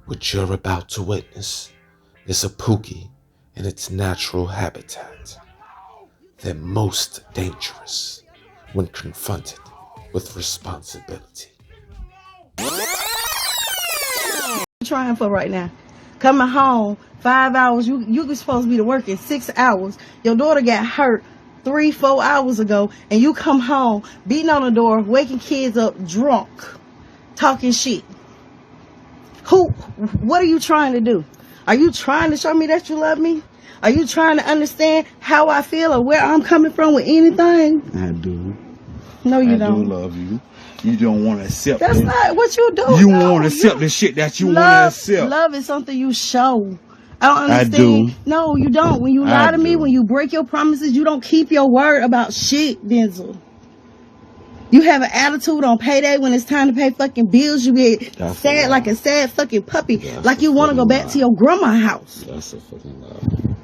What you're about to witness is a Pookie in its natural habitat. They're most dangerous when confronted with responsibility. Trying for right now. Coming home 5 hours. You supposed to be to work in 6 hours. Your daughter got hurt 3-4 hours ago, and you come home beating on the door, waking kids up drunk, talking shit. What are you trying to do? Are you trying to show me that you love me? Are you trying to understand how I feel or where I'm coming from with anything? I do. No, you don't. I do love you. You don't want to accept That's it. not what you do. You want to accept the shit that you want to accept. Love is something you show. I don't understand. I do. No, you don't. When you lie to me, when you break your promises, you don't keep your word about shit, Denzel. You have an attitude on payday when it's time to pay fucking bills. You get sad like a sad fucking puppy. Like you want to go back to your grandma's house. That's a fucking lie.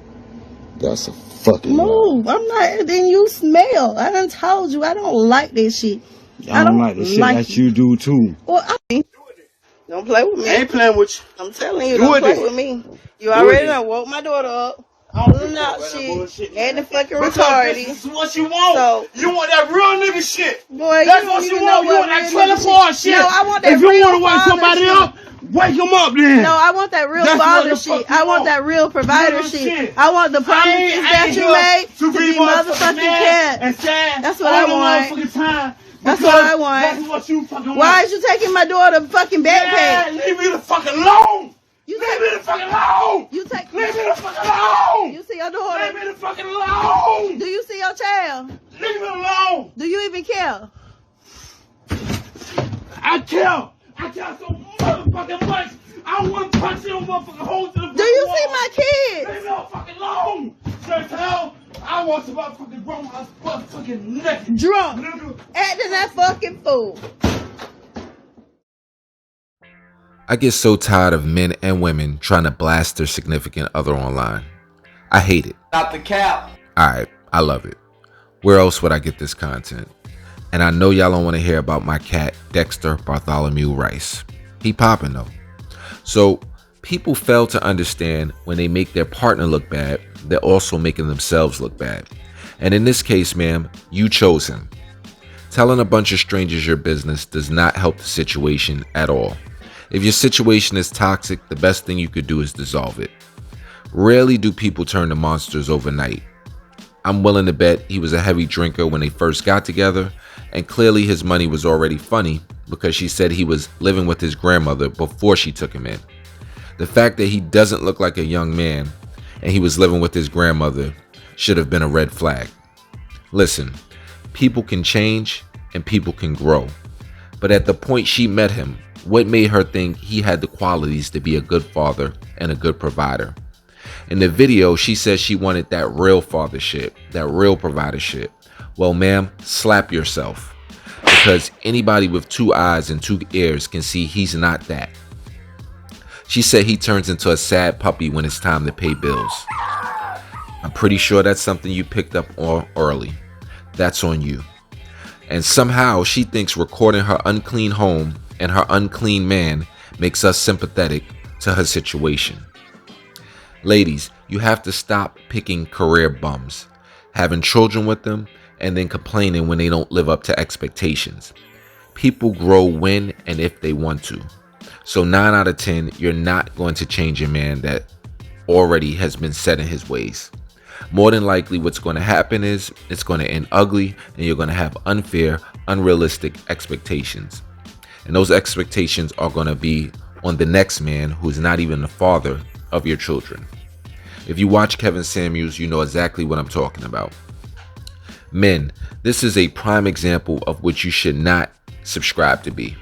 That's a fucking Move. lie. I'm not. Then you smell. I done told you I don't like that shit. I don't like the shit that you do too. Well, I mean, don't play with me. I ain't playing with you. I'm telling you, don't play with me. You already done woke my daughter up. Pulling out shit. And the fucking retarded. This is what you want. So, you want that real nigga shit. Boy, that's what you want. You want that trailer park shit. No, I want that if real you want to wake somebody up, wake them up then. No, I want that real father shit. I want that real provider shit. I want the promises that you made to be motherfucking kept. That's what I want. That's what I want. That's what you fucking want. Why is you taking my daughter fucking backpack? Yeah, leave me the fuck alone. Leave me the fuck alone. Leave me the fuck alone. You see your daughter? Leave me the fuck alone. Do you see your child? Leave me alone. Do you even care? I care. I care so motherfucking much. I want to punch your motherfucking hole to the fucking Do you wall. see my kids? Leave me the fuck alone. Chantel, I want to motherfucking grow my fucking neck. Drunk. Acting that fucking fool. I get so tired of men and women trying to blast their significant other online. I hate it. Not the cap. Alright, I love it. Where else would I get this content? And I know y'all don't want to hear about my cat, Dexter Bartholomew Rice. He poppin' though. So, people fail to understand when they make their partner look bad, they're also making themselves look bad. And in this case, ma'am, you chose him. Telling a bunch of strangers your business does not help the situation at all. If your situation is toxic, the best thing you could do is dissolve it. Rarely do people turn to monsters overnight. I'm willing to bet he was a heavy drinker when they first got together, and clearly his money was already funny because she said he was living with his grandmother before she took him in. The fact that he doesn't look like a young man and he was living with his grandmother should have been a red flag. Listen, people can change and people can grow. But at the point she met him, what made her think he had the qualities to be a good father and a good provider? In the video, she says she wanted that real father shit, that real provider shit. Well, ma'am, slap yourself. Because anybody with 2 eyes and 2 ears can see he's not that. She said he turns into a sad puppy when it's time to pay bills. I'm pretty sure that's something you picked up on early. That's on you. And somehow she thinks recording her unclean home and her unclean man makes us sympathetic to her situation. Ladies, you have to stop picking career bums, having children with them, and then complaining when they don't live up to expectations. People grow when and if they want to. So 9 out of 10, you're not going to change a man that already has been set in his ways. More than likely, what's going to happen is it's going to end ugly, and you're going to have unfair, unrealistic expectations. And those expectations are going to be on the next man who's not even the father of your children. If you watch Kevin Samuels, you know exactly what I'm talking about. Men, this is a prime example of what you should not subscribe to be.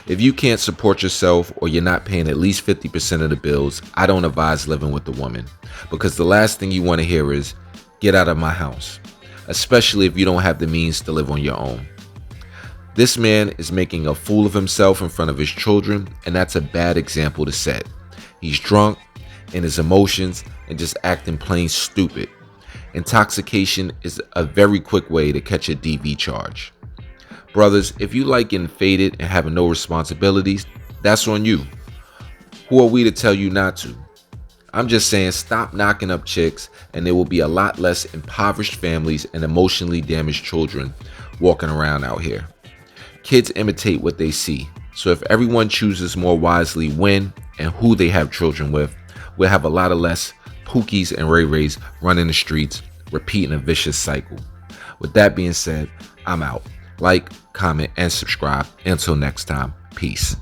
If you can't support yourself or you're not paying at least 50% of the bills, I don't advise living with a woman, because the last thing you want to hear is, get out of my house, especially if you don't have the means to live on your own. This man is making a fool of himself in front of his children, and that's a bad example to set. He's drunk, in his emotions, and just acting plain stupid. Intoxication is a very quick way to catch a DV charge. Brothers, if you like getting faded and having no responsibilities, that's on you. Who are we to tell you not to? I'm just saying stop knocking up chicks, and there will be a lot less impoverished families and emotionally damaged children walking around out here. Kids imitate what they see. So if everyone chooses more wisely when and who they have children with, we'll have a lot of less Pookies and Ray Rays running the streets, repeating a vicious cycle. With that being said, I'm out. Like, comment, and subscribe. Until next time, peace.